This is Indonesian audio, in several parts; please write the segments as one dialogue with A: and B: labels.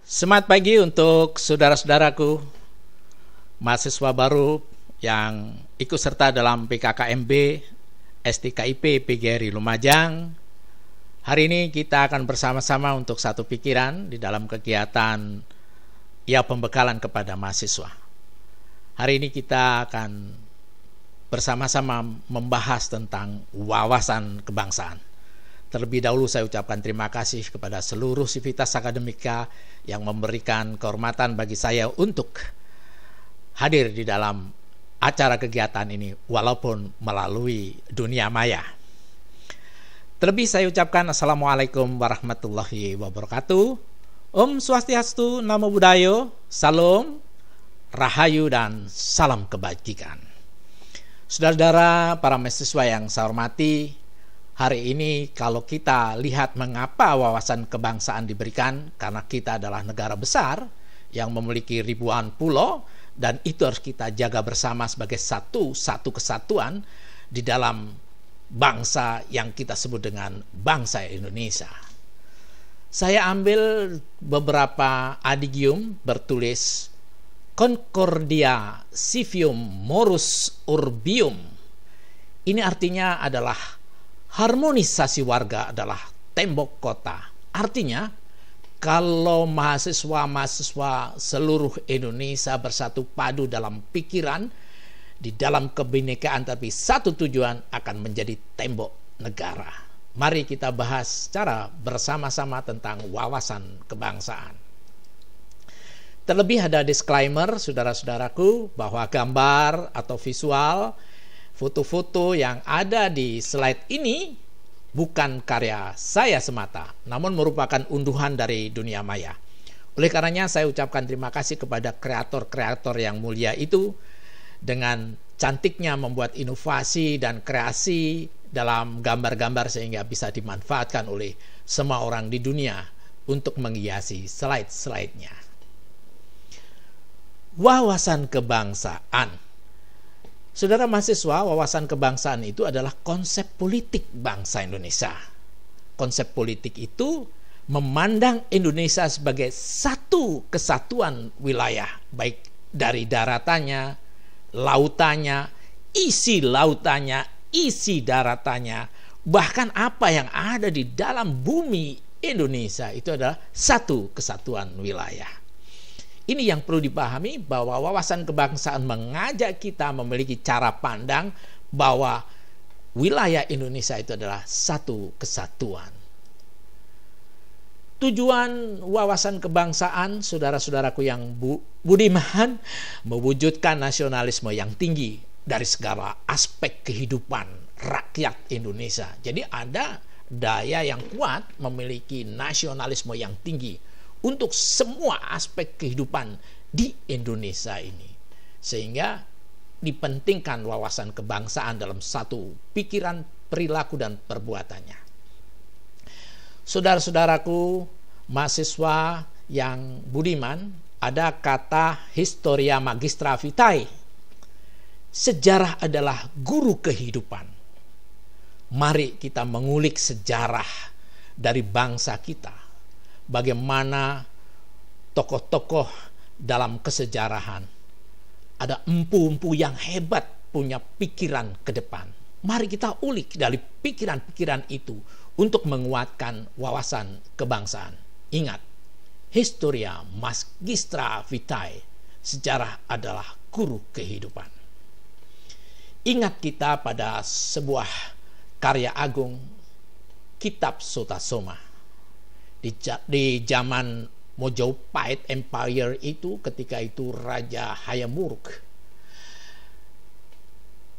A: Semangat pagi untuk saudara-saudaraku, mahasiswa baru yang ikut serta dalam PKKMB STKIP PGRI Lumajang. Hari ini kita akan bersama-sama untuk satu pikiran di dalam kegiatan pembekalan kepada mahasiswa. Hari ini kita akan bersama-sama membahas tentang wawasan kebangsaan. Terlebih dahulu saya ucapkan terima kasih kepada seluruh sivitas akademika yang memberikan kehormatan bagi saya untuk hadir di dalam acara kegiatan ini walaupun melalui dunia maya. Terlebih saya ucapkan Assalamualaikum warahmatullahi wabarakatuh. Om Swastiastu, Namo Buddhaya, Salam, Rahayu dan salam kebajikan. Saudara-saudara, para mahasiswa yang saya hormati, hari ini kalau kita lihat mengapa wawasan kebangsaan diberikan, karena kita adalah negara besar yang memiliki ribuan pulau, dan itu harus kita jaga bersama sebagai satu kesatuan di dalam bangsa yang kita sebut dengan bangsa Indonesia. Saya ambil beberapa adigium bertulis Concordia Civium Morus Urbium. Ini artinya adalah harmonisasi warga adalah tembok kota. Artinya, kalau mahasiswa-mahasiswa seluruh Indonesia bersatu padu dalam pikiran, di dalam kebinekaan tapi satu tujuan akan menjadi tembok negara. Mari kita bahas secara bersama-sama tentang wawasan kebangsaan. Terlebih ada disclaimer, saudara-saudaraku, bahwa gambar atau visual foto-foto yang ada di slide ini bukan karya saya semata, namun merupakan unduhan dari dunia maya. Oleh karenanya saya ucapkan terima kasih kepada kreator-kreator yang mulia itu dengan cantiknya membuat inovasi dan kreasi dalam gambar-gambar sehingga bisa dimanfaatkan oleh semua orang di dunia untuk menghiasi slide-slide-nya. Wawasan kebangsaan. Saudara mahasiswa, wawasan kebangsaan itu adalah konsep politik bangsa Indonesia. Konsep politik itu memandang Indonesia sebagai satu kesatuan wilayah, baik dari daratannya, lautannya, isi lautannya, isi daratannya, bahkan apa yang ada di dalam bumi Indonesia itu adalah satu kesatuan wilayah. Ini yang perlu dipahami, bahwa wawasan kebangsaan mengajak kita memiliki cara pandang bahwa wilayah Indonesia itu adalah satu kesatuan. Tujuan wawasan kebangsaan, saudara-saudaraku yang budiman, mewujudkan nasionalisme yang tinggi dari segala aspek kehidupan rakyat Indonesia. Jadi ada daya yang kuat memiliki nasionalisme yang tinggi untuk semua aspek kehidupan di Indonesia ini. Sehingga dipentingkan wawasan kebangsaan dalam satu pikiran, perilaku, dan perbuatannya. Saudara-saudaraku, mahasiswa yang budiman, ada kata Historia Magistra Vitae. Sejarah adalah guru kehidupan. Mari kita mengulik sejarah dari bangsa kita. Bagaimana tokoh-tokoh dalam kesejarahan, ada empu-empu yang hebat punya pikiran ke depan. Mari kita ulik dari pikiran-pikiran itu untuk menguatkan wawasan kebangsaan. Ingat, Historia Magistra Vitae, sejarah adalah guru kehidupan. Ingat kita pada sebuah karya agung, Kitab Sota Soma. Di zaman Mojopahit Empire itu, ketika itu Raja Hayam-Wuruk,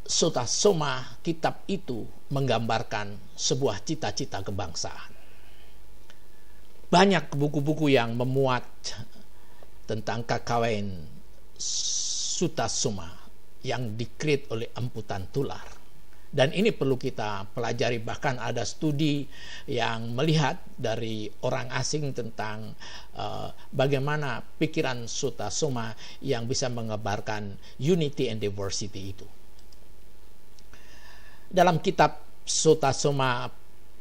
A: Sota Soma, kitab itu menggambarkan sebuah cita-cita kebangsaan. Banyak buku-buku yang memuat tentang kakawin Sota Soma yang dikreat oleh Empu Tantular. Dan ini perlu kita pelajari, bahkan ada studi yang melihat dari orang asing tentang bagaimana pikiran Sota Soma yang bisa mengabarkan unity and diversity itu. Dalam kitab Sota Soma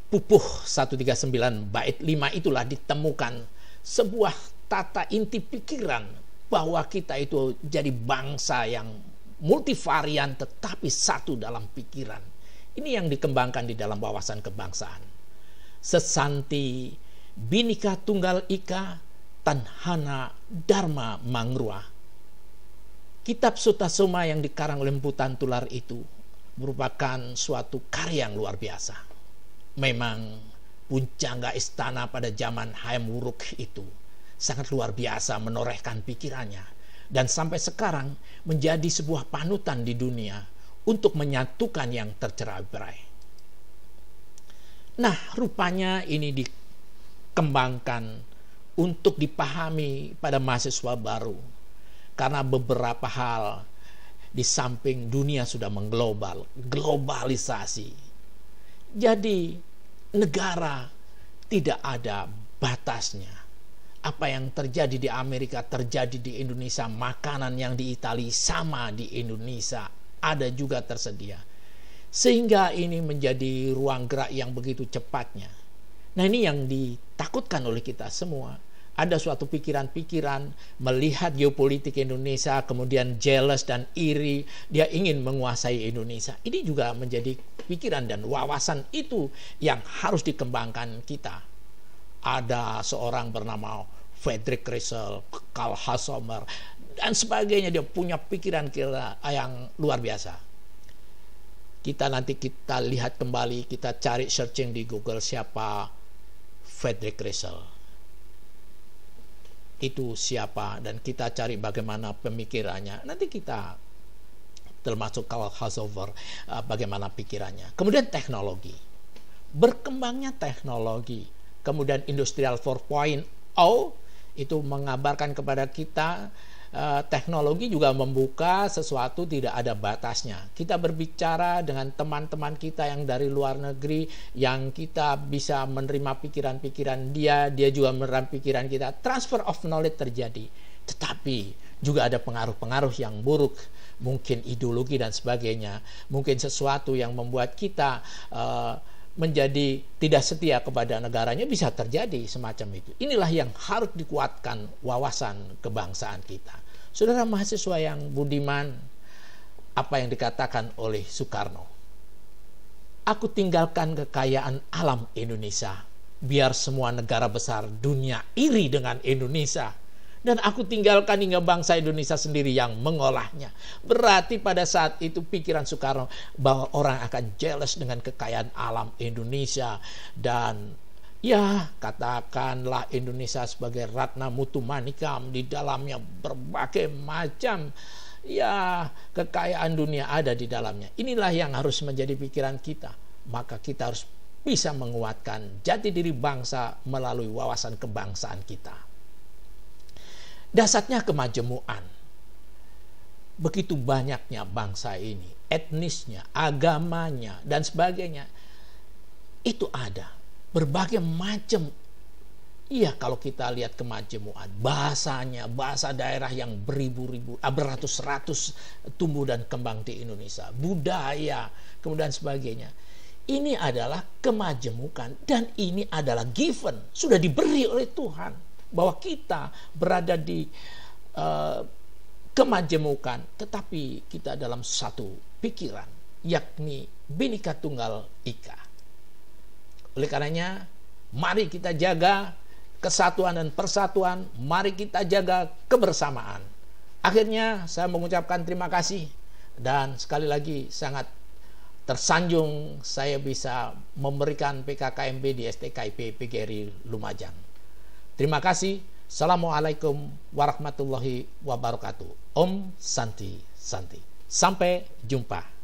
A: Pupuh 139 bait 5 itulah ditemukan sebuah tata inti pikiran bahwa kita itu jadi bangsa yang multivarian tetapi satu dalam pikiran. Ini yang dikembangkan di dalam wawasan kebangsaan. Sesanti Bhinneka Tunggal Ika Tanhana Dharma Mangrua. Kitab Sutta Soma yang dikarang oleh Mpu Tantular itu merupakan suatu karya yang luar biasa. Memang puncangga istana pada zaman Hayam Wuruk itu sangat luar biasa menorehkan pikirannya, dan sampai sekarang menjadi sebuah panutan di dunia untuk menyatukan yang tercerai-berai. Nah, rupanya ini dikembangkan untuk dipahami pada mahasiswa baru, karena beberapa hal di samping dunia sudah globalisasi. Jadi negara tidak ada batasnya. Apa yang terjadi di Amerika terjadi di Indonesia. Makanan yang di Italia sama di Indonesia, ada juga tersedia. Sehingga ini menjadi ruang gerak yang begitu cepatnya. Nah, ini yang ditakutkan oleh kita semua. Ada suatu pikiran-pikiran melihat geopolitik Indonesia, kemudian jealous dan iri, dia ingin menguasai Indonesia. Ini juga menjadi pikiran dan wawasan itu yang harus dikembangkan kita. Ada seorang bernama Friedrich Russell, Karl Hashomer, dan sebagainya. Dia punya pikiran yang luar biasa. Nanti kita lihat kembali, kita cari searching di Google siapa Friedrich Russell. Itu siapa, dan kita cari bagaimana pemikirannya. Nanti kita termasuk Karl Hashomer, bagaimana pikirannya. Kemudian teknologi. Berkembangnya teknologi. Kemudian Industrial 4.0 itu mengabarkan kepada kita teknologi juga membuka sesuatu tidak ada batasnya. Kita berbicara dengan teman-teman kita yang dari luar negeri, yang kita bisa menerima pikiran-pikiran dia juga menerima pikiran kita. Transfer of knowledge terjadi. Tetapi juga ada pengaruh-pengaruh yang buruk, mungkin ideologi dan sebagainya, mungkin sesuatu yang membuat kita menjadi tidak setia kepada negaranya, bisa terjadi semacam itu. Inilah yang harus dikuatkan wawasan kebangsaan kita. Saudara mahasiswa yang budiman, apa yang dikatakan oleh Soekarno? Aku tinggalkan kekayaan alam Indonesia, biar semua negara besar dunia iri dengan Indonesia. Dan aku tinggalkan hingga bangsa Indonesia sendiri yang mengolahnya. Berarti pada saat itu pikiran Soekarno bahwa orang akan jealous dengan kekayaan alam Indonesia. Dan ya, katakanlah Indonesia sebagai Ratna Mutu Manikam, di dalamnya berbagai macam ya kekayaan dunia ada di dalamnya. Inilah yang harus menjadi pikiran kita. Maka kita harus bisa menguatkan jati diri bangsa melalui wawasan kebangsaan kita. Dasarnya kemajemukan. Begitu banyaknya bangsa ini, etnisnya, agamanya, dan sebagainya. Itu ada. Berbagai macam. Iya, kalau kita lihat kemajemukan, bahasanya, bahasa daerah yang beribu-ribu, beratus-ratus tumbuh dan kembang di Indonesia. Budaya, kemudian sebagainya. Ini adalah kemajemukan. Dan ini adalah given. Sudah diberi oleh Tuhan. Bahwa kita berada di kemajemukan, tetapi kita dalam satu pikiran, yakni Bhinneka Tunggal Ika. Oleh karenanya, mari kita jaga kesatuan dan persatuan, mari kita jaga kebersamaan. Akhirnya saya mengucapkan terima kasih, dan sekali lagi sangat tersanjung saya bisa memberikan PKKMB di STKIP PGRI Lumajang. Terima kasih. Assalamualaikum warahmatullahi wabarakatuh. Om Santi Santi. Sampai jumpa.